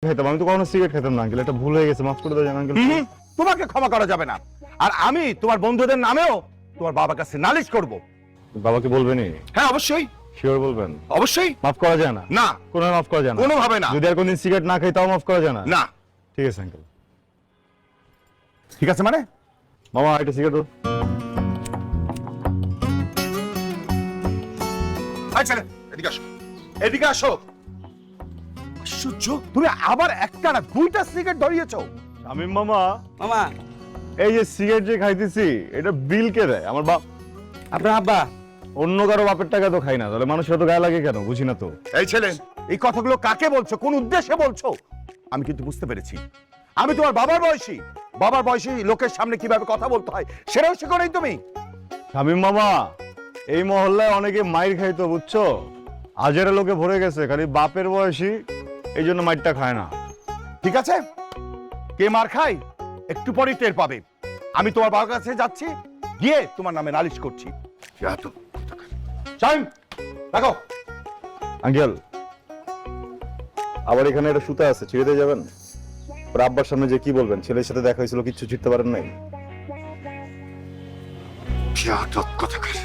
খেতাম, আমি তো কখনো সিগারেট খেতাম না আঙ্কেল, এটা ভুল হয়ে গেছে, মাফ করে দেন আঙ্কেল। তোমাকে ক্ষমা করা যাবে না। আর আমি তোমার বন্ধুদের নামেও তোমার বাবার কাছে নালিশ করব। বাবাকে বলবেনই? হ্যাঁ অবশ্যই। শিওর বলবেন? অবশ্যই। মাফ করা যায় না? না, কোনো মাফ করা যায় না? কোনোভাবে না। যদি আর কোনদিন সিগারেট না খাই তাও মাফ করা যায় না? না। ঠিক আছে আঙ্কেল। ঠিক আছে মানে? মামা একটা সিগারেট দাও। আচ্ছা এদিকে আসো, এদিকে আসো। আশ্চর্য, তুমি আবার একটা না দুইটা সিগারেট ধরিয়েছো। শামীম মামা, মামা এই যে সিগারেট যে খাইতেছি এটা বিল কে দেয়? আমার বাপ? আপনার আব্বা? অন্য কারো বাপের টাকা তো খাই না, তাহলে মানুষের তো গায়ে লাগে কেন বুঝি না তো। এই ছেলে, এই কথাগুলো কাকে বলছো, কোন উদ্দেশ্যে বলছো? আমি কিন্তু বুঝতে পেরেছি। আমি তোমার বাবার বয়সী লোকের সামনে কিভাবে কথা বলতে হয় সেটাও শিখো নাই তুমি। শামীম মামা, এই মহল্লায় অনেকে মাইর খাইতো বুঝছো, আজেরা লোকে ভরে গেছে, খালি বাপের বয়সী এই জন্য মাইরটা খায় না। ঠিক আছে, কে মার খায় একটু পরেই টের পাবে। আমি তোমার বাবার কাছে যাচ্ছি, গিয়ে তোমার নামে নালিশ করছি। শামীম, দেখো। আঙ্কেল, আবার এখানে একটা সুতা আছে, ছিঁড়ে দিয়ে যাবেন? ওর আব্বার সামনে যে কি বলবেন, ছেলের সাথে দেখা হয়েছিল কিচ্ছু ছিঁড়তে পারেন নাই? কথাকার